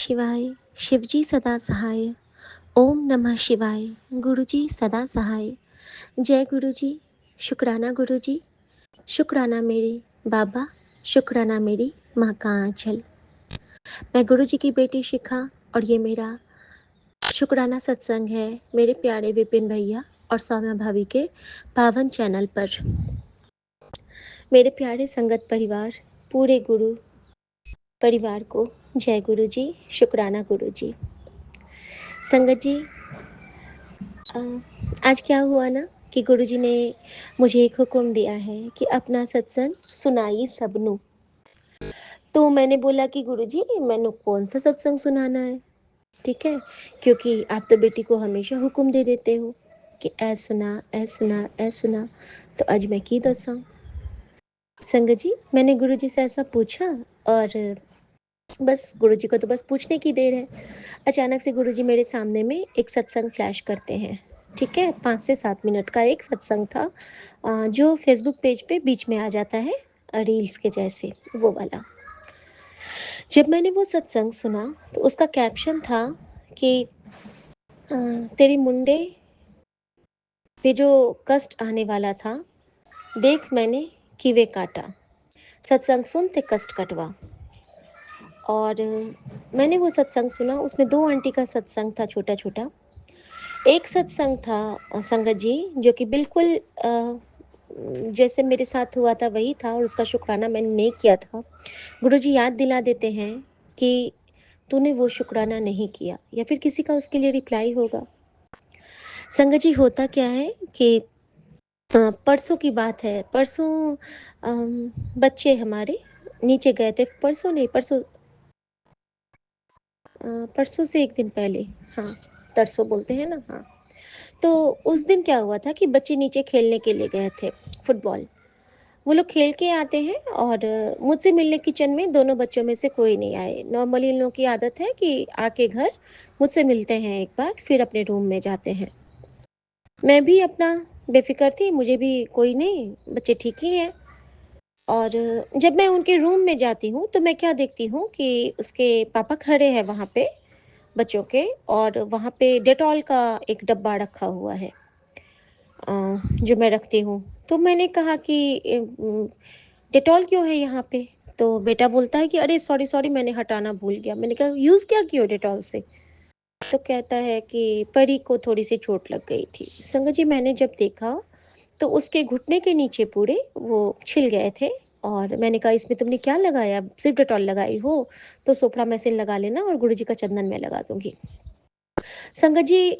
शिवाय। शिवजी सदा सहाय। ओम नमः शिवाय। गुरुजी सदा सहाय। जय गुरुजी। शुक्राना गुरुजी। शुक्राना मेरे बाबा। शुक्राना मेरी माँ का आंचल। मैं गुरुजी की बेटी शिखा और ये मेरा शुक्राना सत्संग है मेरे प्यारे विपिन भैया और सौम्या भाभी के पावन चैनल पर। मेरे प्यारे संगत परिवार, पूरे गुरु परिवार को जय गुरुजी। शुक्राना गुरुजी। संगत जी, आज क्या हुआ ना कि गुरुजी ने मुझे एक हुक्म दिया है कि अपना सत्संग सुनाई सबनू। तो मैंने बोला कि गुरुजी मैंने कौन सा सत्संग सुनाना है, ठीक है, क्योंकि आप तो बेटी को हमेशा हुक्म दे देते हो कि ऐ सुना ऐ सुना ऐ सुना, तो आज मैं की दसा। संगत जी, मैंने गुरुजी से ऐसा पूछा और बस गुरुजी को तो बस पूछने की देर है। अचानक से गुरुजी मेरे सामने में एक सत्संग फ्लैश करते हैं, ठीक है, 5 से 7 मिनट का एक सत्संग था, जो फेसबुक पेज पे बीच में आ जाता है, रील्स के जैसे, वो वाला। जब मैंने वो सत्संग सुना तो उसका कैप्शन था कि तेरी मुंडे पे जो कष्ट आने वाला था, देख मैंने किवे काटा, सत्संग सुन ते कष्ट कटवा। और मैंने वो सत्संग सुना, उसमें 2 आंटी का सत्संग था छोटा छोटा। एक सत्संग था संगत जी, जो कि बिल्कुल जैसे मेरे साथ हुआ था वही था, और उसका शुक्राना मैंने नहीं किया था। गुरुजी याद दिला देते हैं कि तूने वो शुक्राना नहीं किया, या फिर किसी का उसके लिए रिप्लाई होगा। संगत जी, होता क्या है कि परसों की बात है, परसों बच्चे हमारे नीचे गए थे, परसों नहीं, परसों से एक दिन पहले, हाँ, तरसों बोलते हैं ना, हाँ। तो उस दिन क्या हुआ था कि बच्चे नीचे खेलने के लिए गए थे फुटबॉल। वो लोग खेल के आते हैं और मुझसे मिलने किचन में दोनों बच्चों में से कोई नहीं आए। नॉर्मली इन लोगों की आदत है कि आके घर मुझसे मिलते हैं एक बार, फिर अपने रूम में जाते हैं। मैं भी अपना बेफिक्र थी, मुझे भी कोई नहीं, बच्चे ठीक ही हैं। और जब मैं उनके रूम में जाती हूँ तो मैं क्या देखती हूँ कि उसके पापा खड़े हैं वहाँ पे बच्चों के, और वहाँ पे डेटॉल का एक डब्बा रखा हुआ है, जो मैं रखती हूँ। तो मैंने कहा कि डेटॉल क्यों है यहाँ पे? तो बेटा बोलता है कि अरे सॉरी सॉरी, मैंने हटाना भूल गया। मैंने कहा यूज़ क्या किया डेटॉल से? तो कहता है कि परी को थोड़ी सी चोट लग गई थी। संगत जी, मैंने जब देखा तो उसके घुटने के नीचे पूरे वो छिल गए थे। और मैंने कहा इसमें तुमने क्या लगाया? सिर्फ डेटॉल लगाई हो तो सोफ्रामाइसिन लगा लेना और गुरुजी का चंदन मैं लगा दूंगी। संगत जी,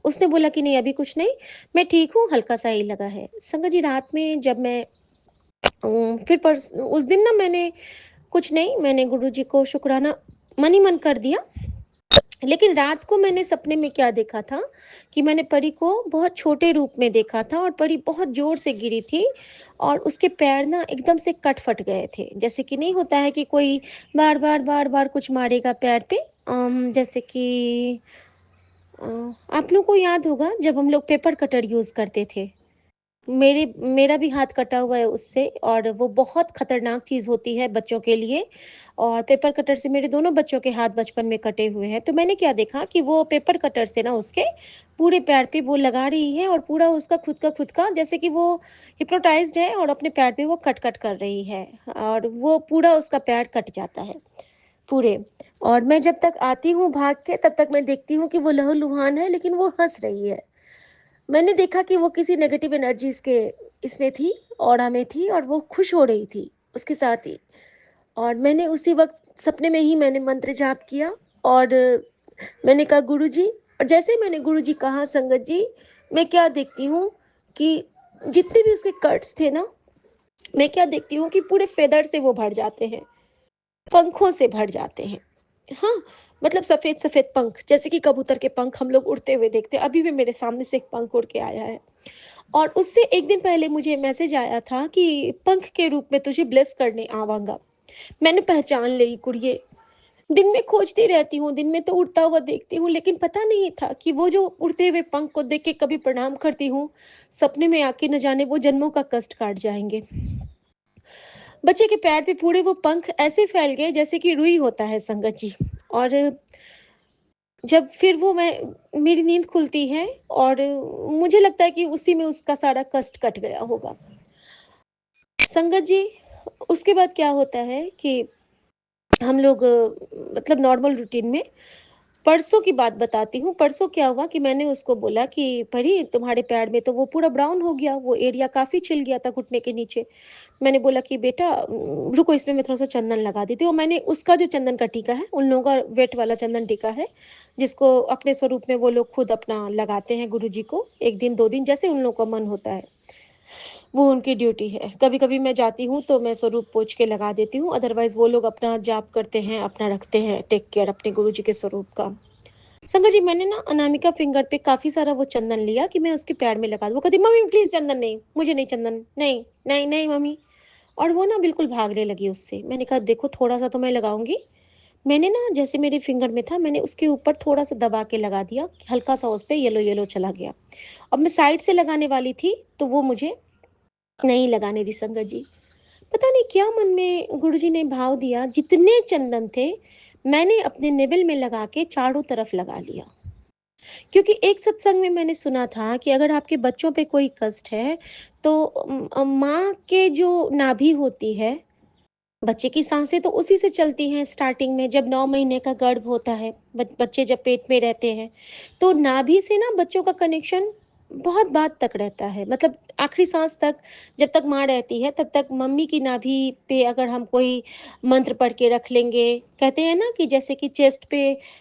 उसने बोला कि नहीं अभी कुछ नहीं, मैं ठीक हूँ, हल्का सा ही लगा है। संगत जी, रात में जब मैं फिर उस दिन ना मैंने कुछ नहीं, मैंने गुरुजी को शुक्राना मन ही मन कर दिया। लेकिन रात को मैंने सपने में क्या देखा था कि मैंने परी को बहुत छोटे रूप में देखा था, और परी बहुत जोर से गिरी थी और उसके पैर ना एकदम से कट फट गए थे। जैसे कि नहीं होता है कि कोई बार बार बार बार कुछ मारेगा पैर पे, जैसे कि अ, आप लोगों को याद होगा जब हम लोग पेपर कटर यूज़ करते थे। मेरा भी हाथ कटा हुआ है उससे, और वो बहुत खतरनाक चीज़ होती है बच्चों के लिए। और पेपर कटर से मेरे दोनों बच्चों के हाथ बचपन में कटे हुए हैं। तो मैंने क्या देखा कि वो पेपर कटर से ना उसके पूरे पैर पे वो लगा रही है, और पूरा उसका खुद का जैसे कि वो हिप्नोटाइज्ड है और अपने पैर पे वो कट कट कर रही है, और वो पूरा उसका पैर कट जाता है पूरे। और मैं जब तक आती हूँ भाग के, तब तक मैं देखती हूँ कि वो लहूलुहान है, लेकिन वो हंस रही है। मैंने देखा कि वो किसी नेगेटिव एनर्जीज के इसमें थी, ऑरा में थी, और वो खुश हो रही थी उसके साथ ही। और मैंने उसी वक्त सपने में ही मैंने मंत्र जाप किया, और मैंने कहा गुरुजी, और जैसे ही मैंने गुरुजी कहा संगत जी, मैं क्या देखती हूँ कि जितने भी उसके कट्स थे ना, मैं क्या देखती हूँ कि पूरे फेदर से वो भर जाते हैं, पंखों से भर जाते हैं। हाँ, मतलब सफेद सफेद पंख, जैसे कि कबूतर के पंख हम लोग उड़ते हुए देखते हैं। अभी भी मेरे सामने से एक पंख उड़ के आया है। और उससे एक दिन पहले मुझे मैसेज आया था कि पंख के रूप में तुझे ब्लेस करने आवांगा। मैंने पहचान ली कुड़िए। दिन में खोजती रहती हूँ, दिन में तो उड़ता हुआ देखती हूँ, लेकिन पता नहीं था कि वो जो उड़ते हुए पंख को देख के कभी प्रणाम करती हूँ, सपने में आके न जाने वो जन्मों का कष्ट काट जाएंगे। बच्चे के पैर पे पूरे वो पंख ऐसे फैल गए जैसे कि रुई होता है संगत जी। और जब फिर वो मैं मेरी नींद खुलती है और मुझे लगता है कि उसी में उसका सारा कष्ट कट गया होगा। संगत जी, उसके बाद क्या होता है कि हम लोग मतलब नॉर्मल रूटीन में परसों की बात बताती हूँ। परसों क्या हुआ कि मैंने उसको बोला कि परी, तुम्हारे पैर में तो वो पूरा ब्राउन हो गया, वो एरिया काफ़ी छिल गया था घुटने के नीचे। मैंने बोला कि बेटा रुको, इसमें मैं थोड़ा-सा चंदन लगा देती हूँ। और मैंने उसका जो चंदन का टीका है, उन लोगों का वेट वाला चंदन टीका है, जिसको अपने स्वरूप में वो लोग खुद अपना लगाते हैं गुरुजी को 1 दिन 2 दिन जैसे उन लोगों का मन होता है। वो उनकी ड्यूटी है। कभी-कभी मैं जाती हूँ तो मैं स्वरूप पोंछ के लगा देती हूँ, अदरवाइज़ वो लोग अपना जाप करते हैं, अपना रखते हैं टेक केयर अपने गुरुजी के स्वरूप का। संगत जी, मैंने ना अनामिका फिंगर पे काफ़ी सारा वो चंदन लिया कि मैं उसके पैर में लगा दूँ। वो कहती मम्मी प्लीज़ चंदन नहीं, मुझे नहीं चंदन, नहीं, नहीं, नहीं मम्मी। और वो ना बिल्कुल भागने लगी उससे। मैंने कहा देखो थोड़ा-सा तो मैं लगाऊँगी। मैंने ना जैसे मेरे फिंगर में था, मैंने उसके ऊपर थोड़ा-सा दबा के लगा दिया, हल्का-सा उस पे येलो-येलो चला गया। अब मैं साइड से लगाने वाली थी, तो वो मुझे नहीं लगाने दी संगत जी। पता नहीं क्या मन में गुरुजी ने भाव दिया, जितने चंदन थे, मैंने अपने निबल में लगा के चारों तरफ लगा लिया। क्योंकि एक सत्संग में मैंने सुना था कि अगर आपके बच्चों पे कोई कष्ट है, तो माँ के जो नाभि होती है, बच्चे की साँसें तो उसी से चलती हैं स्टार्टिंग में, जब 9 महीने का गर्भ होता है, बच्चे जब पेट में रहते हैं, तो नाभि से ना बच्चों का कनेक्शन बहुत बाद तक रहता है। मतलब आखिरी साँस तक, जब तक माँ रहती है, तब तक मम्मी की नाभि पे अगर हम कोई मंत्र पढ़ के रख लेंगे, कहते हैं ना कि जैसे कि चेस्ट पे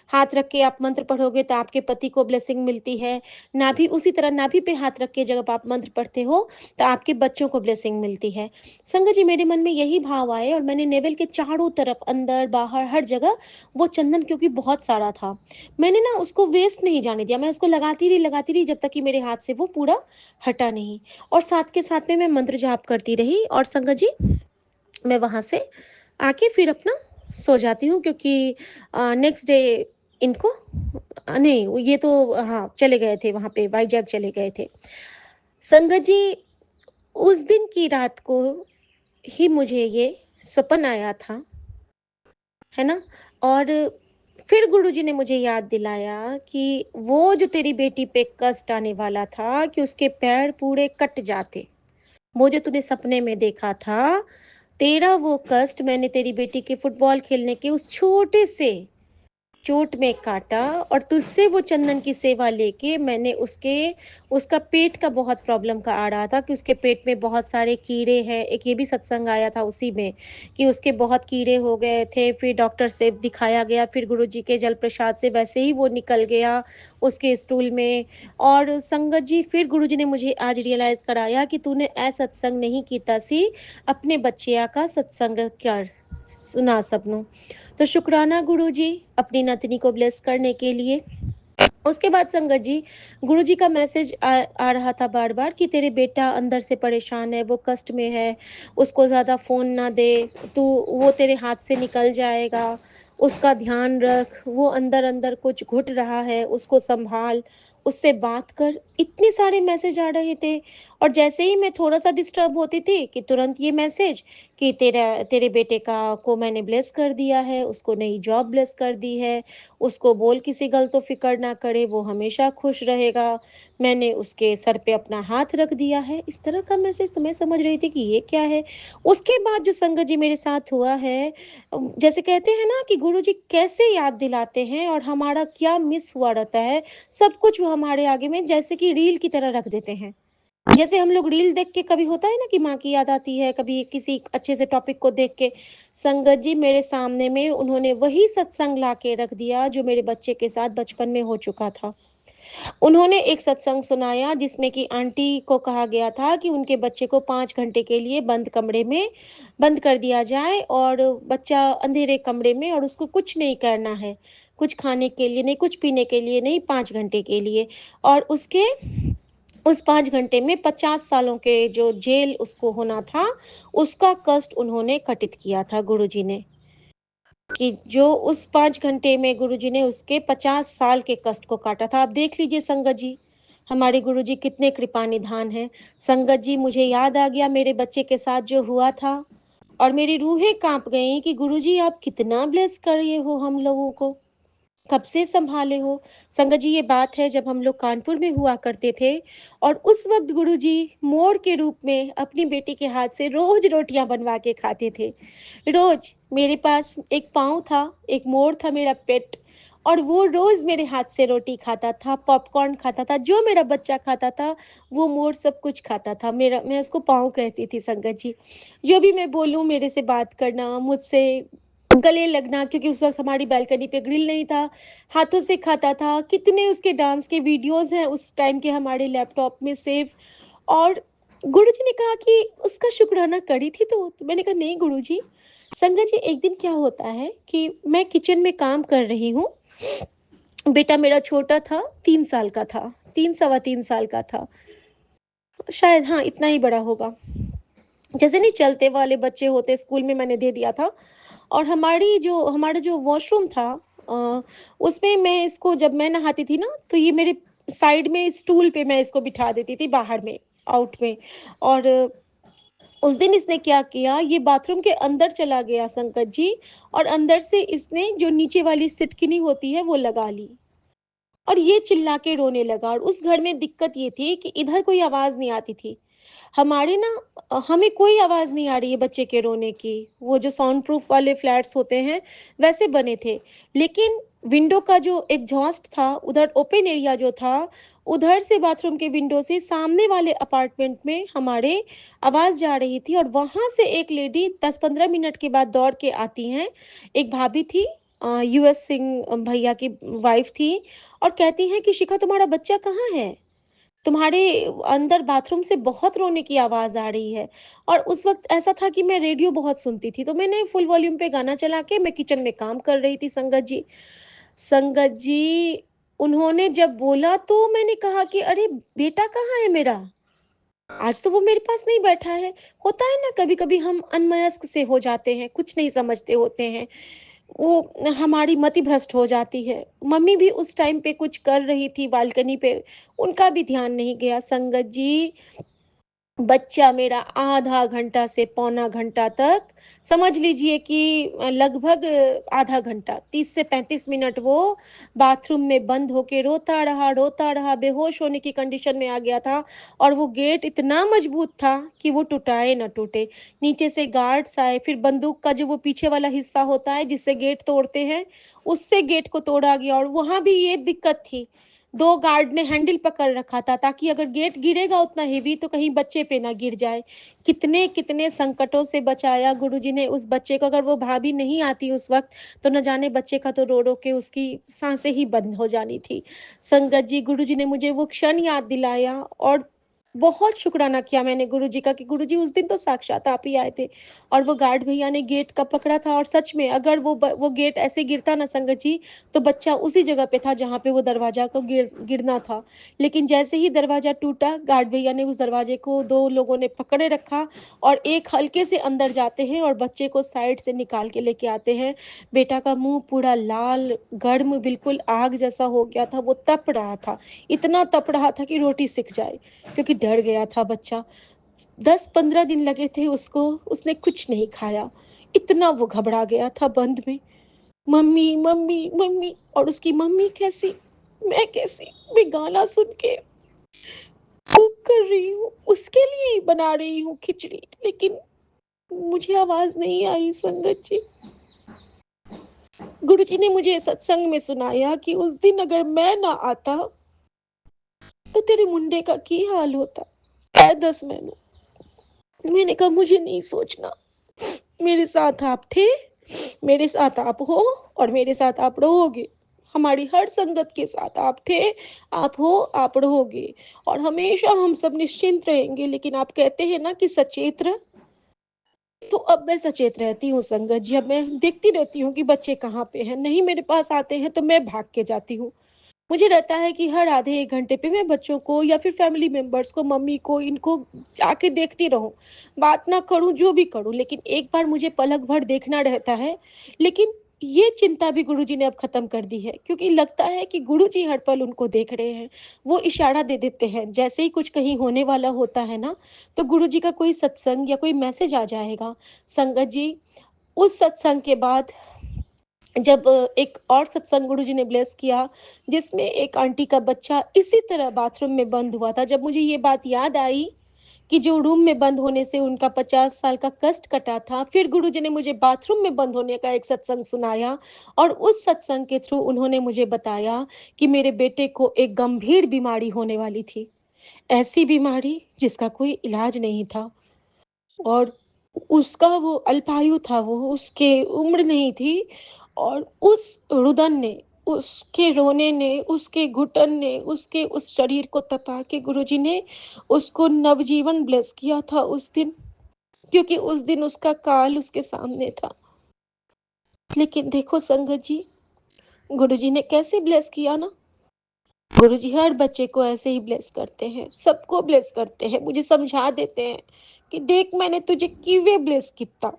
हाथ रख के आप मंत्र पढ़ोगे तो आपके पति को ब्लेसिंग मिलती है। नाभि उसी तरह नाभि पे हाथ रख के जब आप मंत्र पढ़ते हो, तो आपके बच्चों को ब्लेसिंग मिलती है। संगत जी, मेरे मन में यही भाव आए और मैंने नेवल के चारों तरफ, अंदर बाहर हर जगह वो चंदन, क्योंकि बहुत सारा था, मैंने ना उसको वेस्ट नहीं जाने दिया। मैं उसको लगाती रही जब तक कि मेरे हाथ से वो पूरा हटा नहीं। और साथ के साथ में मैं मंत्र जाप करती रही। और संगत जी, मैं वहाँ से आके फिर अपना सो जाती हूँ, क्योंकि नेक्स्ट डे इनको नहीं, ये तो हाँ चले गए थे, वहाँ पे वाईजैग चले गए थे। संगत जी, उस दिन की रात को ही मुझे ये सपन आया था, है ना? और फिर गुरुजी ने मुझे याद दिलाया कि वो जो तेरी बेटी पे कष्ट आने वाला था कि उसके पैर पूरे कट जाते, वो जो तूने सपने में देखा था, तेरा वो कष्ट मैंने तेरी बेटी के फुटबॉल खेलने के उस छोटे से चोट में काटा। और तुझसे वो चंदन की सेवा लेके मैंने उसके उसका पेट का बहुत प्रॉब्लम का आ रहा था कि उसके पेट में बहुत सारे कीड़े हैं। एक ये भी सत्संग आया था उसी में कि उसके बहुत कीड़े हो गए थे, फिर डॉक्टर से दिखाया गया, फिर गुरुजी के जल प्रसाद से वैसे ही वो निकल गया उसके स्टूल में। और संगत जी, फिर गुरुजी ने मुझे आज रियलाइज कराया कि तूने सत्संग नहीं कीता सी, अपने बच्चिया का सत्संग कर, सुना सबनों। तो शुक्राना गुरुजी, अपनी नतनी को ब्लेस करने के लिए। उसके बाद संगत जी, गुरुजी का मैसेज आ रहा था बार-बार कि तेरे बेटा अंदर से परेशान है, वो कष्ट में है, उसको ज़्यादा फ़ोन ना दे, तू वो तेरे हाथ से निकल जाएगा, उसका ध्यान रख, वो अंदर-अंदर कुछ घुट रहा है, उसको सँभाल, उससे बात कर। इतने सारे मैसेज आ रहे थे। और जैसे ही मैं थोड़ा-सा डिस्टर्ब होती थी कि तुरंत ये मैसेज कि तेरे बेटे का को मैंने ब्लेस कर दिया है, उसको नई जॉब ब्लेस कर दी है, उसको बोल किसी गल तो फ़िक्र ना करे, वो हमेशा खुश रहेगा। मैंने उसके सर पे अपना हाथ रख दिया है। इस तरह का मैसेज तो मैं समझ रही थी कि ये क्या है? उसके बाद जो संगत जी मेरे साथ हुआ है, जैसे कहते हैं ना कि गुरुजी कैसे याद दिलाते हैं और हमारा क्या मिस हुआ रहता है, सब कुछ वो हमारे आगे में जैसे कि रील की तरह रख देते हैं। जैसे हम लोग रील देख के कभी होता है ना कि माँ की याद आती है, कभी किसी अच्छे से टॉपिक को देख के, संगत जी मेरे सामने में उन्होंने वही सत्संग ला के रख दिया जो मेरे बच्चे के साथ बचपन में हो चुका था। उन्होंने एक सत्संग सुनाया जिसमें कि आंटी को कहा गया था कि उनके बच्चे को 5 घंटे के लिए बंद कमरे में बंद कर दिया जाए, और बच्चा अंधेरे कमरे में, और उसको कुछ नहीं करना है, कुछ खाने के लिए नहीं, कुछ पीने के लिए नहीं, 5 घंटे के लिए। और उसके उस 5 घंटे में 50 सालों के जो जेल उसको होना था, उसका कष्ट उन्होंने घटित किया था गुरुजी ने, कि जो उस 5 घंटे में गुरुजी ने उसके 50 साल के कष्ट को काटा था। आप देख लीजिए संगत जी, हमारे गुरुजी कितने कृपा निधान हैं। संगत जी, मुझे याद आ गया मेरे बच्चे के साथ जो हुआ था, और मेरी रूहें काँप गईं कि गुरुजी आप कितना ब्लेस करे हो हम लोगों को। कब से सँभाले हो? संगत जी ये बात है जब हम लोग कानपुर में हुआ करते थे और उस वक़्त गुरुजी मोर के रूप में अपनी बेटी के हाथ से रोज़ रोटियाँ बनवा के खाते थे। रोज़ मेरे पास एक पाँव था, एक मोर था मेरा पेट और वो रोज़ मेरे हाथ से रोटी खाता था, पॉपकॉर्न खाता था, जो मेरा बच्चा खाता था, वो मोर सब कुछ खाता था। मेरा मैं उसको पाँव कहती थी संगत जी। जो भी मैं बोलूँ मेरे से बात करना, मुझसे गले लगना क्योंकि उस वक़्त हमारी बालकनी पे ग्रिल नहीं था, हाथों से खाता था। कितने उसके डांस के वीडियोज़ हैं उस टाइम के हमारे लैपटॉप में सेव और गुरुजी ने कहा कि उसका शुक्राना करी थी तो मैंने कहा नहीं गुरुजी। संगत जी एक दिन क्या होता है कि मैं किचन में काम कर रही हूँ, बेटा मेरा छोटा था, 3 साल का था, 3 सवा 3 साल का था, शायद हाँ, इतना ही बड़ा होगा। जैसे नहीं चलते वाले बच्चे होते स्कूल में मैंने दे दिया था और हमारा जो वॉशरूम था उसमें मैं इसको जब मैं नहाती थी ना तो ये मेरे साइड में स्टूल पे मैं इसको बिठा देती थी बाहर में आउट में और उस दिन इसने क्या किया ये बाथरूम के अंदर चला गया संकट जी और अंदर से इसने जो नीचे वाली सिटकिनी होती है वो लगा ली और ये चिल्ला के रोने लगा और उस घर में दिक्कत ये थी कि इधर कोई आवाज़ नहीं आती थी। हमारे ना हमें कोई आवाज़ नहीं आ रही है बच्चे के रोने की, वो जो साउंड प्रूफ वाले फ्लैट्स होते हैं, वैसे बने थे। लेकिन विंडो का जो एग्ज़ॉस्ट था, उधर ओपन एरिया जो था, उधर से बाथरूम के विंडो से सामने वाले अपार्टमेंट में हमारे आवाज़ जा रही थी और वहाँ से एक लेडी 10-15 मिनट के बाद दौड़ के आती हैं। एक भाभी थी यूएस सिंह भैया की वाइफ़ थी और कहती हैं कि शिखा तुम्हारा बच्चा कहाँ है? तुम्हारे अंदर बाथरूम से बहुत रोने की आवाज़ आ रही है और उस वक़्त ऐसा था कि मैं रेडियो बहुत सुनती थी, तो मैंने फुल वॉल्यूम पे गाना चला के मैं किचन में काम कर रही थी संगत जी। संगत जी, उन्होंने जब बोला तो मैंने कहा कि अरे! बेटा कहाँ है मेरा? आज तो वो मेरे पास नहीं बैठा है। होता है ना कभी-कभी हम अनमनस्क से हो जाते हैं, कुछ नहीं समझते होते हैं। वो हमारी मति भ्रष्ट हो जाती है। मम्मी भी उस टाइम पे कुछ कर रही थी बालकनी पे, उनका भी ध्यान नहीं गया। संगत जी, बच्चा मेरा आधा घंटा से पौना घंटा तक समझ लीजिए कि लगभग आधा घंटा 30 से 35 मिनट वो बाथरूम में बंद होके रोता रहा, बेहोश होने की कंडीशन में आ गया था और वो गेट इतना मजबूत था कि वो टुटाए ना टूटे। नीचे से गार्ड्स आए, फिर बंदूक का जो वो पीछे वाला हिस्सा होता है जिससे गेट तोड़ते हैं, उससे गेट को तोड़ा गया और वहाँ भी ये दिक्कत थी 2 गार्ड ने हैंडल पकड़ रखा था ताकि अगर गेट गिरेगा उतना हेवी तो कहीं बच्चे पे ना गिर जाए। कितने-कितने संकटों से बचाया गुरुजी ने उस बच्चे को, अगर वो भाभी नहीं आती उस वक़्त तो न जाने बच्चे का तो रो-रो के उसकी साँसें ही बंद हो जानी थी। संगत जी, गुरुजी ने मुझे वो क्षण याद दिलाया और बहुत शुक्राना किया मैंने गुरुजी का कि गुरुजी उस दिन तो साक्षात आप ही आए थे और वो गार्ड भैया ने गेट का पकड़ा था और सच में अगर वो गेट ऐसे गिरता ना संगत जी तो बच्चा उसी जगह पे था जहाँ पे वो दरवाज़ा को गिरना था। लेकिन जैसे ही दरवाज़ा टूटा, गार्ड भैया ने उस दरवाजे को 2 लोगों ने पकड़े रखा और एक हल्के से अंदर जाते हैं और बच्चे को साइड से निकाल के लेके आते हैं। बेटा का मुँह पूरा लाल, गर्म बिल्कुल आग जैसा हो गया था, वो तप रहा था। इतना तप रहा था कि रोटी सिक जाए, क्योंकि डर गया था बच्चा। 10-15 दिन लगे थे उसको, उसने कुछ नहीं खाया। इतना वो घबरा गया था बंद में। मम्मी, मम्मी, मम्मी और उसकी मम्मी कैसी, मैं कैसी, मैं गाना सुन के कुक कर रही हूँ, उसके लिए ही बना रही हूँ खिचड़ी, लेकिन मुझे आवाज़ नहीं आई संगत जी। गुरुजी ने मुझे सत्संग में सुनाया कि उस दिन अगर मैं ना आता, तो तेरे मुंडे का की हाल होता। ऐ दस मैंने कहा मुझे नहीं सोचना, मेरे साथ आप थे, मेरे साथ आप हो और मेरे साथ आप रहोगे। हमारी हर संगत के साथ आप थे, आप हो, आप रहोगे और हमेशा हम सब निश्चिंत रहेंगे। लेकिन आप कहते हैं ना कि सचेत रह, तो अब मैं सचेत रहती हूँ संगत जी। अब मैं देखती रहती हूँ कि बच्चे कहाँ पे हैं, नहीं मेरे पास आते हैं तो मैं भाग के जाती हूँ। मुझे रहता है कि हर आधे 1 घंटे पे मैं बच्चों को या फिर फैमिली मेंबर्स को, मम्मी को, इनको जाके देखती रहूँ। बात ना करूँ, जो भी करूँ, लेकिन एक बार मुझे पलक भर देखना रहता है। लेकिन ये चिंता भी गुरुजी ने अब ख़त्म कर दी है, क्योंकि लगता है कि गुरुजी हर पल उनको देख रहे हैं। वो इशारा दे देते हैं, जैसे ही कुछ कहीं होने वाला होता है ना, तो गुरुजी का कोई सत्संग या कोई मैसेज आ जाएगा। संगत जी, उस सत्संग के बाद जब एक और सत्संग गुरुजी ने ब्लेस किया, जिसमें एक आंटी का बच्चा इसी तरह बाथरूम में बंद हुआ था। जब मुझे ये बात याद आई कि जो रूम में बंद होने से उनका 50 साल का कष्ट कटा था, फिर गुरुजी ने मुझे बाथरूम में बंद होने का एक सत्संग सुनाया, और उस सत्संग के थ्रू उन्होंने मुझे बताया कि मेरे बेटे को एक गंभीर बीमारी होने वाली थी। ऐसी बीमारी जिसका कोई इलाज नहीं था, और उसका वो अल्पायु था, वो उसके उम्र नहीं थी, और उस रुदन ने, उसके रोने ने, उसके घुटन ने, उसके उस शरीर को तपा के गुरुजी ने उसको नवजीवन ब्लेस किया था उस दिन, क्योंकि उस दिन उसका काल उसके सामने था। लेकिन देखो संगत जी, गुरुजी ने कैसे ब्लेस किया ना, गुरुजी हर बच्चे को ऐसे ही ब्लेस करते हैं, सबको ब्लेस करते हैं, मुझे समझा देते हैं कि देख मैंने तुझे किवे ब्लेस किया,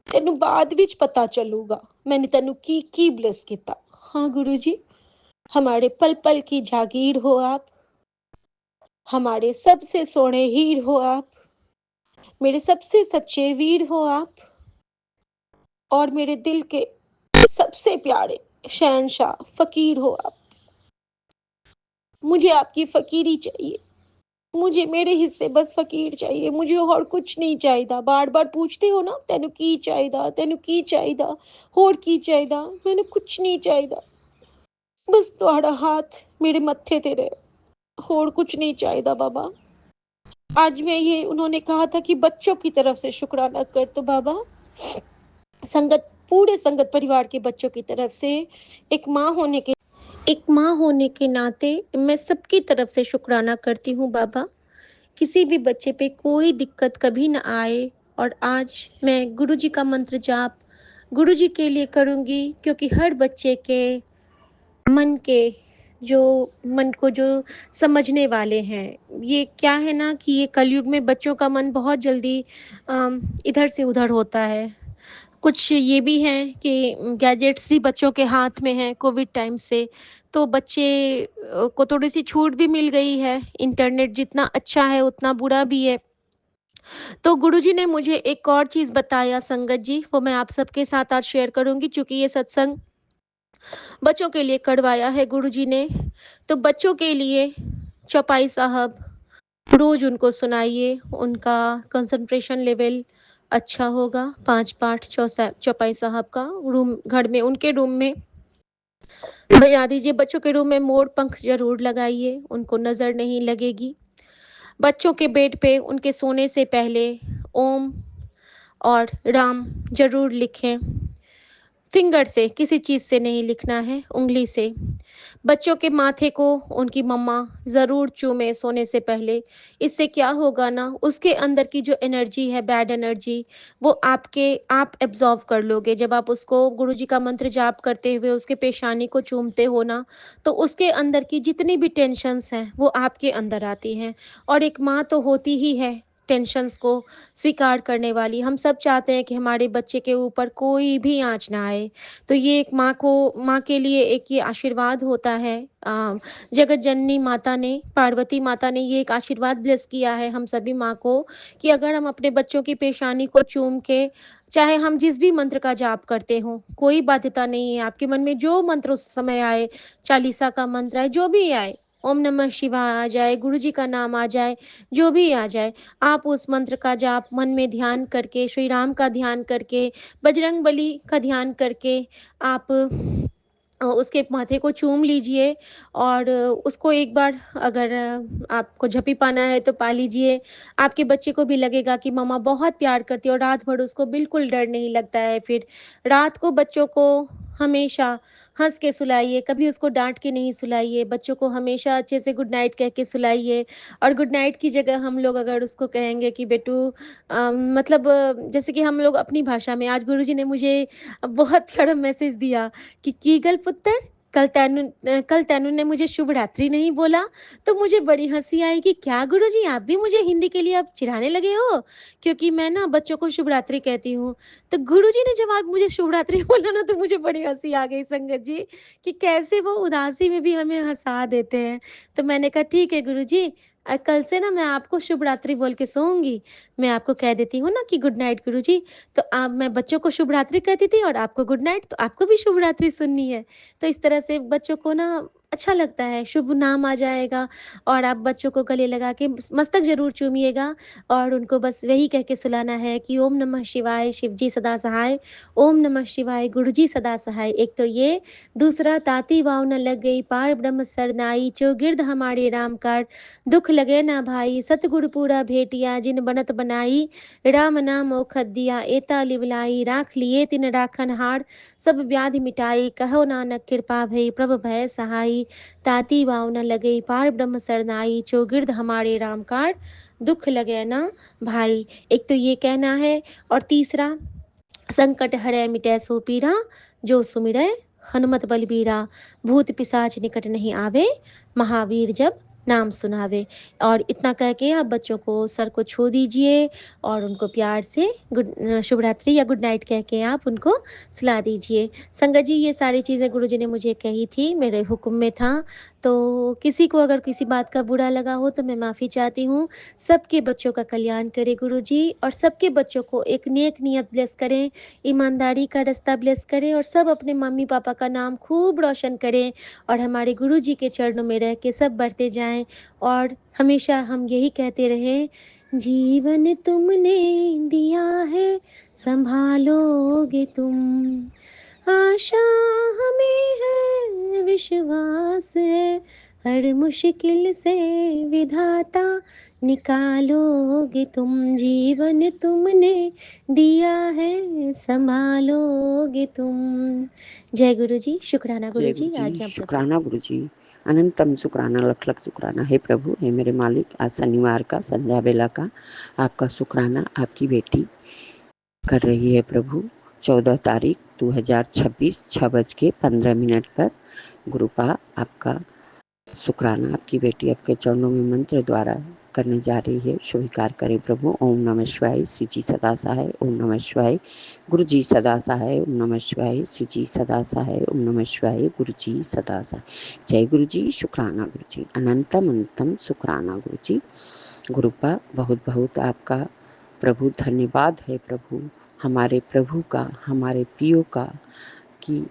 तेनू बाद विच पता चलूगा मैंने तेनू की ब्लेस किया। हाँ गुरुजी, हमारे पल पल की जागीर हो आप, हमारे सबसे सोने हीर हो आप, मेरे सबसे सच्चे वीर हो आप, और मेरे दिल के सबसे प्यारे शहंशाह फकीर हो आप। मुझे आपकी फकीरी चाहिए, मुझे मेरे हिस्से बस फकीर चाहिए, मुझे और कुछ नहीं चाहिए। बार बार पूछते हो ना, तेनू की चाहिए, तेनू की चाहिए, होर की चाहिए, मैंने कुछ नहीं चाहिए, बस तुम्हारा हाथ मेरे मत्थे ते रहे, होर कुछ नहीं चाहिए बाबा। आज मैं ये उन्होंने कहा था कि बच्चों की तरफ से शुक्राना कर, तो बाबा संगत, पूरे संगत परिवार के बच्चों की तरफ से, एक माँ होने के एक माँ होने के नाते मैं सबकी तरफ से शुक्राना करती हूँ बाबा। किसी भी बच्चे पे कोई दिक्कत कभी ना आए, और आज मैं गुरुजी का मंत्र जाप गुरुजी के लिए करूँगी, क्योंकि हर बच्चे के मन के जो मन को जो समझने वाले हैं। ये क्या है ना कि ये कलयुग में बच्चों का मन बहुत जल्दी इधर से उधर होता है। कुछ ये भी है कि गैजेट्स भी बच्चों के हाथ में हैं कोविड टाइम से, तो बच्चे को थोड़ी-सी छूट भी मिल गई है। इंटरनेट जितना अच्छा है उतना बुरा भी है। तो गुरुजी ने मुझे एक और चीज़ बताया संगत जी, वो मैं आप सबके साथ आज शेयर करूँगी, चूँकि ये सत्संग बच्चों के लिए करवाया है गुरुजी ने। तो बच्चों के लिए चौपाई साहब रोज़ उनको सुनाइए, उनका कंसंट्रेशन लेवल अच्छा होगा। 5 पाठ चौपाई साहब का रूम, घर में उनके रूम में बजा दीजिए। बच्चों के रूम में मोर पंख ज़रूर लगाइए, उनको नज़र नहीं लगेगी। बच्चों के बेड पे उनके सोने से पहले ओम और राम ज़रूर लिखें। फिंगर से, किसी चीज़ से नहीं लिखना है, उँगली से। बच्चों के माथे को उनकी मम्मा ज़रूर चूमे सोने से पहले। इससे क्या होगा ना, उसके अंदर की जो एनर्जी है, बैड एनर्जी, वो आप एब्ज़ॉर्ब कर लोगे। जब आप उसको गुरुजी का मंत्र जाप करते हुए उसके पेशानी को चूमते हो ना, तो उसके अंदर की जितनी भी टेंशन्स हैं, वो आपके अंदर आती हैं। और एक माँ तो होती ही है टेंशन्स को स्वीकार करने वाली। हम सब चाहते हैं कि हमारे बच्चे के ऊपर कोई भी आँच ना आए। तो ये एक माँ के लिए एक ये आशीर्वाद होता है। जगत जननी माता ने, पार्वती माता ने ये एक आशीर्वाद ब्लेस किया है हम सभी माँ को, कि अगर हम अपने बच्चों की पेशानी को चूम के, चाहे हम जिस भी मंत्र का जाप करते हों, कोई बाध्यता नहीं है। आपके मन में जो मंत्र उस समय आए, चालीसा का मंत्र आए, जो भी आए, ओम नमः शिवाय आ जाए, गुरुजी का नाम आ जाए, जो भी आ जाए, आप उस मंत्र का जाप मन में ध्यान करके, श्री राम का ध्यान करके, बजरंग बली का ध्यान करके आप उसके माथे को चूम लीजिए, और उसको एक बार अगर आपको झपी पाना है तो पा लीजिए। आपके बच्चे को भी लगेगा कि मम्मा बहुत प्यार करती है, और रात भर उसको बिल्कुल डर नहीं लगता है। फिर रात को बच्चों को हमेशा हँस के सुलाइए, कभी उसको डाँट के नहीं सुलाइए। बच्चों को हमेशा अच्छे से गुड नाइट कह के सुलाइए, और गुड नाइट की जगह हम लोग अगर उसको कहेंगे कि बेटू मतलब जैसे कि हम लोग अपनी भाषा में, आज गुरुजी ने मुझे बहुत प्यारा मैसेज दिया कि कीगल पुत्र, कल तैनू ने मुझे शुभ रात्रि नहीं बोला। तो मुझे बड़ी हँसी आई कि क्या गुरुजी आप भी मुझे हिंदी के लिए अब चिढ़ाने लगे हो? क्योंकि मैं ना बच्चों को शुभ रात्रि कहती हूँ। तो गुरुजी ने जब आज मुझे शुभरात्रि बोला ना, तो मुझे बड़ी हँसी आ गई संगत जी, कि कैसे वो उदासी में भी हमें हँसा देते हैं। तो मैंने कहा ठीक है गुरुजी, कल से ना मैं आपको शुभ रात्रि बोल के सोऊँगी। मैं आपको कह देती हूँ ना कि गुड नाइट गुरुजी, तो मैं बच्चों को शुभ रात्रि कहती थी और आपको गुड नाइट, तो आपको भी शुभ रात्रि सुननी है। तो इस तरह से बच्चों को ना अच्छा लगता है, शुभ नाम आ जाएगा और आप बच्चों को गले लगा के मस्तक ज़रूर चूमिएगा और उनको बस वही कह के सुलाना है कि ओम नमः शिवाय, शिव जी सदा सहाय, ओम नमः शिवाय, गुरु जी सदा सहाय। एक तो ये, दूसरा ताती वाव न लग गई, पार ब्रह्म सरनाई, चौगिर्द हमारे राम काज, दुख लगे ना भाई, सतगुरु पूरा भेटिया, जिन बनत बनाई, राम नाम ओखद दिया, एता लिवलाई, राख लिए तिन राखन हार, सब व्याधि मिटाई, कहो नानक कृपा भई, प्रभ भय सहाई, ताती वाव न लगई, पार ब्रह्म सरनाई, चौगिर्द हमारे राम काज, दुख लगे ना भाई। एक तो ये कहना है और तीसरा, संकट हरै मिटै सो पीरा, जो सुमिरै हनुमत बलबीरा, भूत पिशाच निकट नहीं आवे, महावीर जब नाम सुनावे। और इतना कह के आप बच्चों को सर को छू दीजिए और उनको प्यार से शुभ रात्रि या गुड नाइट कह के आप उनको सुला दीजिए। संगत जी, ये सारी चीज़ें गुरुजी ने मुझे कही थी, मेरे हुक्म में था। तो किसी को अगर किसी बात का बुरा लगा हो तो मैं माफ़ी चाहती हूँ। सबके बच्चों का कल्याण करे गुरुजी और सबके बच्चों को एक नेक नियत ब्लेस करें, ईमानदारी का रास्ता ब्लेस करें और सब अपने मम्मी पापा का नाम खूब रोशन करें और हमारे गुरुजी के चरणों में रह के सब बढ़ते जाएं और हमेशा हम यही कहते रहें, जीवन तुमने दिया है संभालोगे तुम, आशा हमें है विश्वास है, हर मुश्किल से विधाता निकालोगे तुम, जीवन तुमने दिया है संभालोगे तुम। जय गुरु जी, शुक्राना गुरु जय गुरु जी, जी, आज्ञा प्रभु। शुक्राना गुरु जी, अनंतम शुक्राना, लख लख शुक्राना। हे प्रभु, हे मेरे मालिक, आज शनिवार का संध्या बेला का आपका शुक्राना आपकी बेटी कर रही है प्रभु। 14 तारीख 2026 6:15 पर गुरुपा आपका शुक्राना आपकी बेटी आपके चरणों में मंत्र द्वारा करने जा रही है, स्वीकार करें प्रभु। ओम नमः शिवाय, श्री जी सदा सहाय, ओम नमः शिवाय, गुरु जी सदा सहाय, ओम नमः शिवाय, श्री जी सदा सहाय, ओम नमः शिवाय, गुरु जी सदा सहाय। जय गुरु जी, शुक्राना गुरु जी, अनंतम अनंतम शुक्राना गुरु जी। गुरुपा बहुत बहुत आपका प्रभु धन्यवाद है प्रभु, हमारे प्रभु का, हमारे पियो का, कि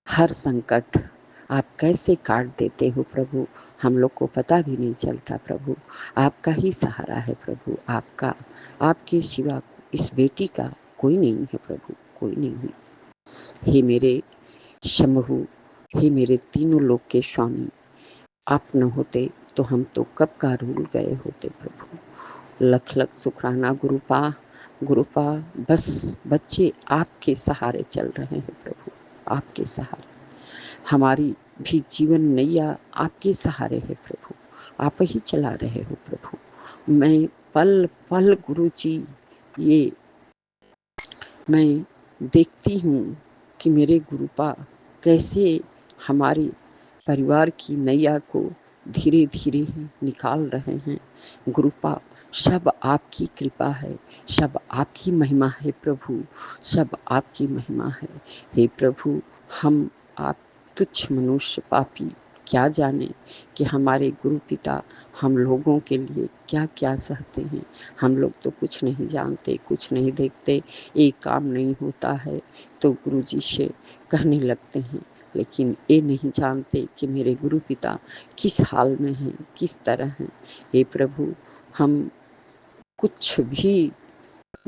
हर संकट आप कैसे काट देते हो प्रभु, हम लोग को पता भी नहीं चलता प्रभु। आपका ही सहारा है प्रभु, आपका, आपके सिवा इस बेटी का कोई नहीं है प्रभु, कोई नहीं है। हे मेरे शंभु, हे मेरे तीनों लोक के स्वामी, आप न होते तो हम तो कब का रूल गए होते प्रभु। लख लख शुक्राना गुरुपा, गुरुपा बस बच्चे आपके सहारे चल रहे हैं प्रभु, आपके सहारे हमारी भी जीवन नैया आपके सहारे है प्रभु, आप ही चला रहे हो प्रभु। मैं पल पल गुरु जी ये मैं देखती हूँ कि मेरे गुरुपा कैसे हमारे परिवार की नैया को धीरे धीरे निकाल रहे हैं। गुरुपा सब आपकी कृपा है, सब आपकी महिमा है प्रभु, सब आपकी महिमा है। हे प्रभु, हम आप तुच्छ मनुष्य पापी क्या जाने कि हमारे गुरु पिता हम लोगों के लिए क्या क्या सहते हैं। हम लोग तो कुछ नहीं जानते, कुछ नहीं देखते, एक काम नहीं होता है तो गुरु जी से कहने लगते हैं, लेकिन ये नहीं जानते कि मेरे गुरु पिता किस हाल में हैं, किस तरह हैं। हे प्रभु, हम कुछ भी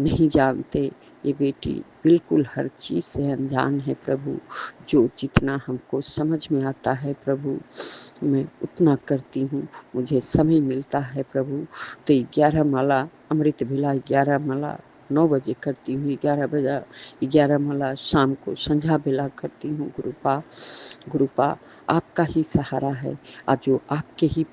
नहीं जानते, ये बेटी बिल्कुल हर चीज़ से अनजान है प्रभु। जो जितना हमको समझ में आता है प्रभु, मैं उतना करती हूँ। मुझे समय मिलता है प्रभु तो 11 माला अमृत भिला, 11 माला 9 बजे करती हूँ, 11 बजे 11 माला शाम को संध्या बेला करती हूँ। गुरुपा, गुरुपा आपका ही सहारा है, आज जो आपके ही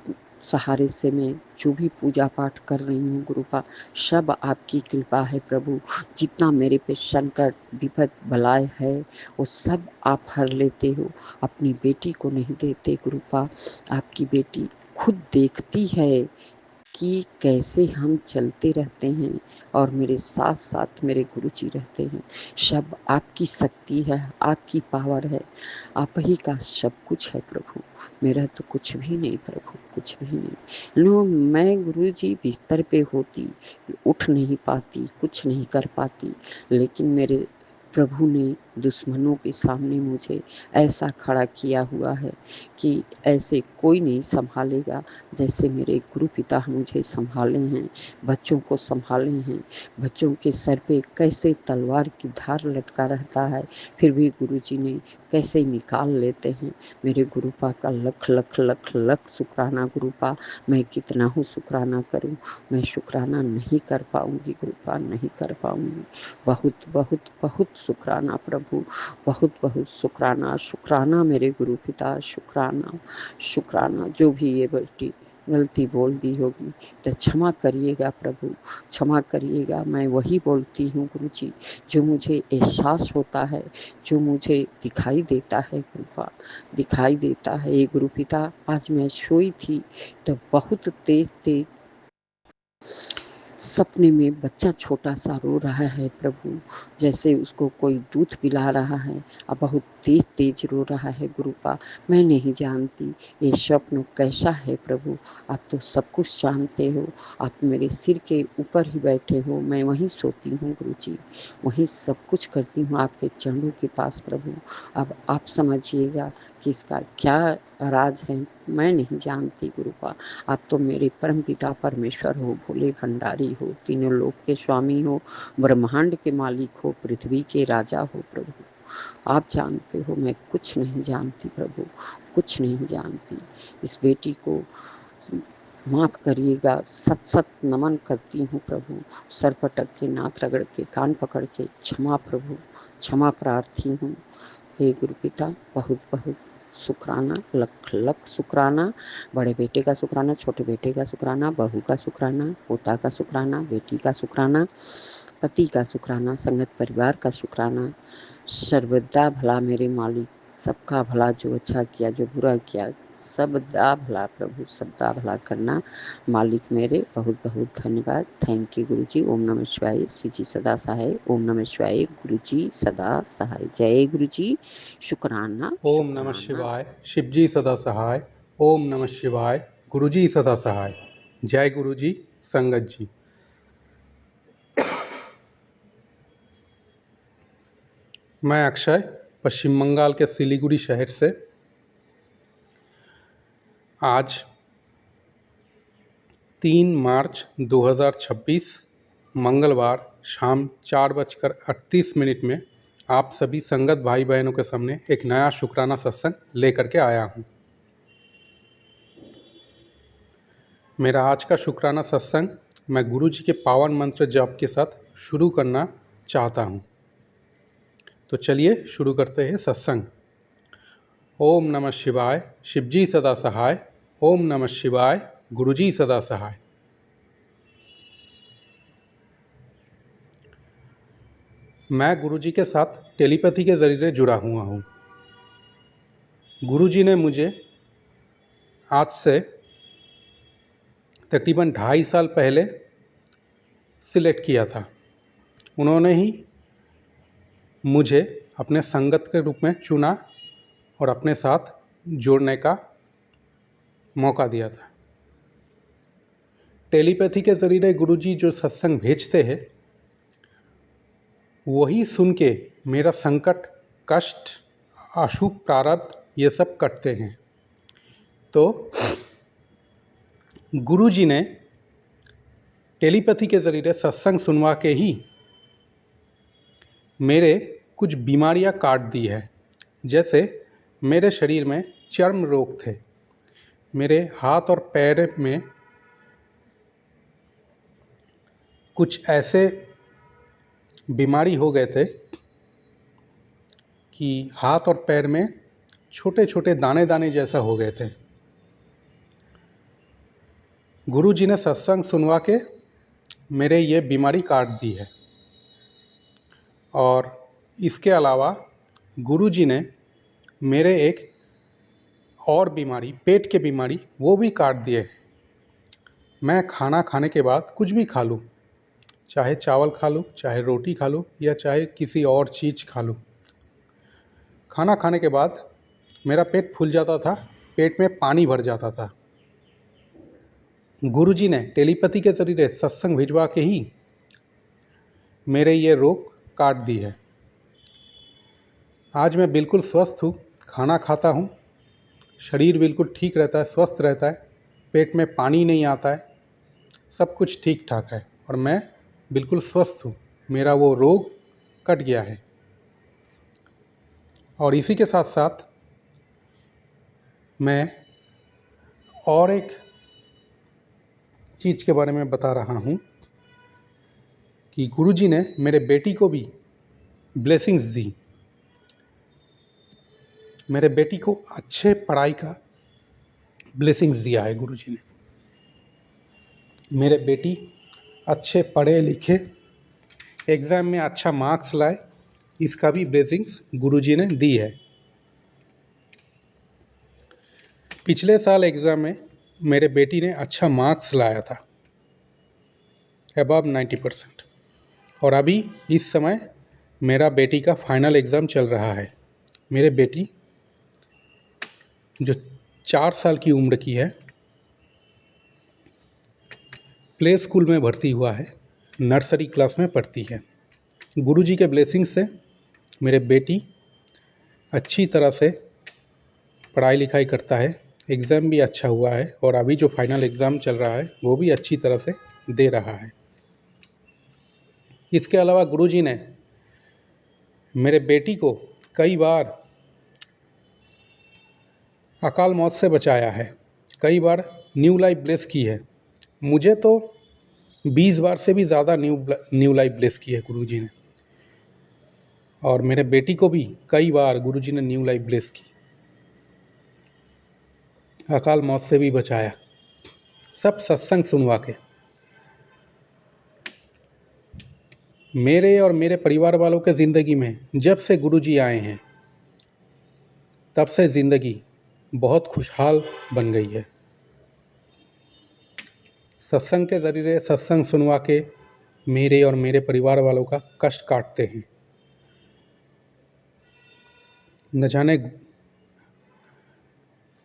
सहारे से मैं जो भी पूजा पाठ कर रही हूँ गुरुपा, सब आपकी कृपा है प्रभु। जितना मेरे पे संकट विपद बलाय है वो सब आप हर लेते हो, अपनी बेटी को नहीं देते गुरुपा। आपकी बेटी खुद देखती है कि कैसे हम चलते रहते हैं और मेरे साथ साथ मेरे गुरुजी रहते हैं। सब आपकी शक्ति है, आपकी पावर है, आप ही का सब कुछ है प्रभु। मेरा तो कुछ भी नहीं प्रभु, कुछ भी नहीं। लो, मैं गुरुजी बिस्तर पे होती, उठ नहीं पाती, कुछ नहीं कर पाती, लेकिन मेरे प्रभु ने दुश्मनों के सामने मुझे ऐसा खड़ा किया हुआ है कि ऐसे कोई नहीं संभालेगा जैसे मेरे गुरु पिता मुझे संभाले हैं, बच्चों को संभाले हैं। बच्चों के सर पे कैसे तलवार की धार लटका रहता है, फिर भी गुरुजी ने कैसे निकाल लेते हैं। मेरे गुरुपा का लख लख लख लख शुक्राना गुरुपा। मैं कितना हूँ शुक्राना करूँ, मैं शुक्राना नहीं कर पाऊँगी गुरुपा, नहीं कर पाऊँगी। बहुत बहुत बहुत शुक्राना प्रभु, बहुत बहुत शुक्राना। शुक्राना मेरे गुरु पिता, शुक्राना शुक्राना। जो भी ये बेटी गलती बोल दी होगी तो क्षमा करिएगा प्रभु, क्षमा करिएगा। मैं वही बोलती हूँ गुरुजी जो मुझे एहसास होता है, जो मुझे दिखाई देता है कृपा, दिखाई देता है। ये गुरु पिता, आज मैं सोई थी तो बहुत तेज तेज सपने में बच्चा छोटा सा रो रहा है प्रभु, जैसे उसको कोई दूध पिला रहा है और बहुत तेज तेज रो रहा है गुरुपा। मैं नहीं जानती ये स्वप्न कैसा है प्रभु, आप तो सब कुछ जानते हो। आप मेरे सिर के ऊपर ही बैठे हो, मैं वहीं सोती हूँ गुरुजी, वहीं सब कुछ करती हूँ आपके चरणों के पास प्रभु। अब आप समझिएगा कि इसका क्या राज है, मैं नहीं जानती गुरुपा। आप तो मेरे परम पिता परमेश्वर हो, भोले भंडारी हो, तीनों लोक के स्वामी हो, ब्रह्मांड के मालिक हो, पृथ्वी के राजा हो प्रभु। आप जानते हो मैं कुछ नहीं जानती प्रभु, कुछ नहीं जानती। इस बेटी को माफ करिएगा, सत सत नमन करती हूँ प्रभु। सर पटक के, नाक रगड़ के, कान पकड़ के क्षमा प्रभु, क्षमा प्रार्थी हूँ। हे गुरु पिता, बहुत बहुत शुक्राना, लख लख शुक्राना। बड़े बेटे का शुक्राना, छोटे बेटे का शुक्राना, बहू का शुक्राना, पोता का शुक्राना, बेटी का शुक्राना, पति का शुक्राना, संगत परिवार का शुक्राना। सर्वदा भला मेरे मालिक, सबका भला, जो अच्छा किया जो बुरा किया, सबदा भला प्रभु, सबदा भला करना मालिक मेरे। बहुत बहुत धन्यवाद। थैंक यू गुरु जी। ओम नमः शिवाय। श्री जी सदा सहाय। ओम नमः शिवाय। गुरु जी सदा सहाय। जय गुरु जी। शुक्राना ओम नमः शुक्राना। शिवाय। शिवजी सदा सहाय। ओम नमः शिवाय। गुरुजी सदा सहाय। जय गुरुजी, संगत जी। मैं अक्षय, पश्चिम बंगाल के सिलीगुड़ी शहर से आज 3 मार्च 2026 मंगलवार शाम 4:38 में आप सभी संगत भाई बहनों के सामने एक नया शुक्राना सत्संग लेकर के आया हूँ। मेरा आज का शुक्राना सत्संग मैं गुरु जी के पावन मंत्र जप के साथ शुरू करना चाहता हूँ। तो चलिए शुरू करते हैं सत्संग। ओम नमः शिवाय। शिवजी सदा सहाय। ओम नमः शिवाय। गुरुजी सदा सहाय। मैं गुरुजी के साथ टेलीपैथी के जरिए जुड़ा हुआ हूँ। गुरुजी ने मुझे आज से तकरीबन 2.5 साल पहले सिलेक्ट किया था। उन्होंने ही मुझे अपने संगत के रूप में चुना और अपने साथ जोड़ने का मौका दिया था। टेलीपैथी के ज़रिए गुरुजी जो सत्संग भेजते हैं वही सुन के मेरा संकट, कष्ट, अशुभ प्रारब्ध ये सब कटते हैं। तो गुरुजी ने टेलीपैथी के ज़रिए सत्संग सुनवा के ही मेरे कुछ बीमारियां काट दी है। जैसे मेरे शरीर में चर्म रोग थे, मेरे हाथ और पैर में कुछ ऐसे बीमारी हो गए थे कि हाथ और पैर में छोटे छोटे दाने दाने जैसा हो गए थे। गुरुजी ने सत्संग सुनवा के मेरे ये बीमारी काट दी है। और इसके अलावा गुरुजी ने मेरे एक और बीमारी, पेट की बीमारी, वो भी काट दिए। मैं खाना खाने के बाद कुछ भी खा लूँ, चाहे चावल खा लूँ, चाहे रोटी खा लूँ या चाहे किसी और चीज़ खा लूँ, खाना खाने के बाद मेरा पेट फूल जाता था, पेट में पानी भर जाता था। गुरुजी ने टेलीपैथी के ज़रिए सत्संग भिजवा के ही मेरे ये रोग काट दी है। आज मैं बिल्कुल स्वस्थ हूँ, खाना खाता हूँ, शरीर बिल्कुल ठीक रहता है, स्वस्थ रहता है, पेट में पानी नहीं आता है, सब कुछ ठीक ठाक है और मैं बिल्कुल स्वस्थ हूँ। मेरा वो रोग कट गया है। और इसी के साथ साथ मैं और एक चीज़ के बारे में बता रहा हूँ कि गुरुजी ने मेरे बेटी को भी ब्लेसिंग्स दी। मेरे बेटी को अच्छे पढ़ाई का ब्लेसिंग्स दिया है गुरुजी ने। मेरे बेटी अच्छे पढ़े लिखे, एग्ज़ाम में अच्छा मार्क्स लाए, इसका भी ब्लेसिंग्स गुरुजी ने दी है। पिछले साल एग्ज़ाम में मेरे बेटी ने अच्छा मार्क्स लाया था, अबव 90%। और अभी इस समय मेरा बेटी का फाइनल एग्ज़ाम चल रहा है। मेरे बेटी जो 4 साल की उम्र की है, प्ले स्कूल में भर्ती हुआ है, नर्सरी क्लास में पढ़ती है। गुरुजी के ब्लेसिंग से मेरे बेटी अच्छी तरह से पढ़ाई लिखाई करता है, एग्ज़ाम भी अच्छा हुआ है और अभी जो फाइनल एग्ज़ाम चल रहा है वो भी अच्छी तरह से दे रहा है। इसके अलावा गुरुजी ने मेरे बेटी को कई बार अकाल मौत से बचाया है, कई बार न्यू लाइफ ब्लेस की है। मुझे तो 20 बार से भी ज़्यादा न्यू लाइफ ब्लेस की है गुरुजी ने, और मेरे बेटी को भी कई बार गुरुजी ने न्यू लाइफ ब्लेस की, अकाल मौत से भी बचाया, सब सत्संग सुनवा के। मेरे और मेरे परिवार वालों के ज़िंदगी में जब से गुरुजी आए हैं तब से ज़िंदगी बहुत खुशहाल बन गई है। सत्संग के ज़रिए सत्संग सुनवा के मेरे और मेरे परिवार वालों का कष्ट काटते हैं। न जाने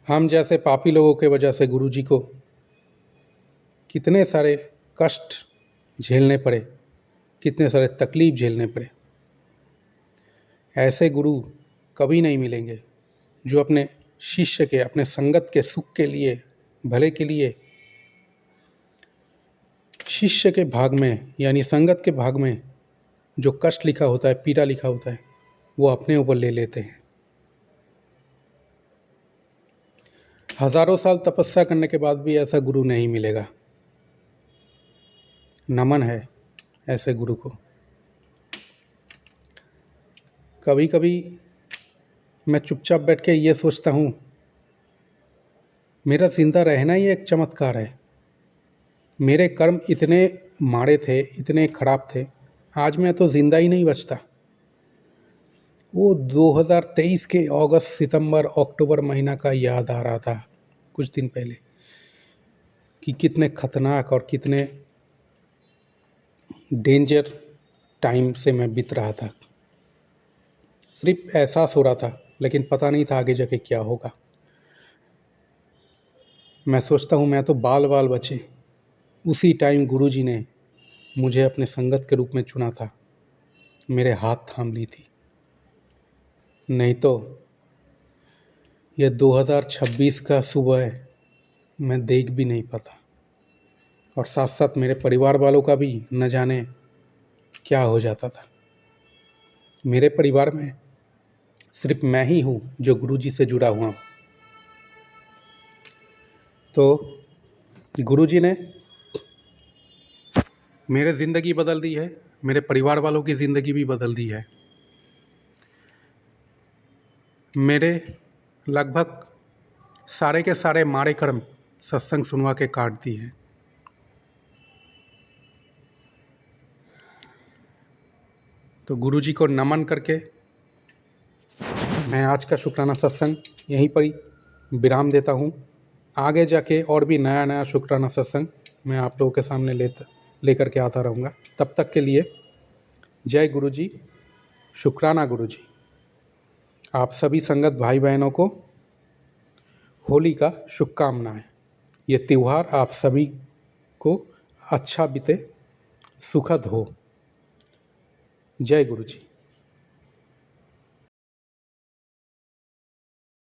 हम जैसे पापी लोगों के वजह से गुरुजी को कितने सारे कष्ट झेलने पड़े, कितने सारे तकलीफ़ झेलने पड़े। ऐसे गुरु कभी नहीं मिलेंगे जो अपने शिष्य के, अपने संगत के सुख के लिए, भले के लिए शिष्य के भाग में यानी संगत के भाग में जो कष्ट लिखा होता है, पीड़ा लिखा होता है, वो अपने ऊपर ले लेते हैं। हज़ारों साल तपस्या करने के बाद भी ऐसा गुरु नहीं मिलेगा। नमन है ऐसे गुरु को। कभी कभी मैं चुपचाप बैठ के ये सोचता हूँ, मेरा ज़िंदा रहना ही एक चमत्कार है। मेरे कर्म इतने माड़े थे, इतने ख़राब थे, आज मैं तो ज़िंदा ही नहीं बचता। वो 2023 के अगस्त, सितंबर, अक्टूबर महीना का याद आ रहा था कुछ दिन पहले कि कितने ख़तरनाक और कितने डेंजर टाइम से मैं बीत रहा था। सिर्फ एहसास हो रहा था, लेकिन पता नहीं था आगे जाके क्या होगा। मैं सोचता हूँ मैं तो बाल बाल बचे, उसी टाइम गुरुजी ने मुझे अपने संगत के रूप में चुना था, मेरे हाथ थाम ली थी। नहीं तो ये 2026 का सुबह मैं देख भी नहीं पाता, और साथ साथ मेरे परिवार वालों का भी न जाने क्या हो जाता था। मेरे परिवार में सिर्फ मैं ही हूँ जो गुरुजी से जुड़ा हुआ हूँ। तो गुरुजी ने मेरे ज़िंदगी बदल दी है, मेरे परिवार वालों की ज़िंदगी भी बदल दी है। मेरे लगभग सारे के सारे माड़े कर्म सत्संग सुनवा के काट दी है। तो गुरुजी को नमन करके मैं आज का शुक्राना सत्संग यहीं पर ही विराम देता हूँ। आगे जाके और भी नया नया शुक्राना सत्संग मैं आप लोगों के सामने लेकर के आता रहूँगा। तब तक के लिए जय गुरु जी, शुक्राना गुरु जी। आप सभी संगत भाई बहनों को होली का शुभकामनाएं। ये त्यौहार आप सभी को अच्छा बीते, सुखद हो। जय गुरु जी।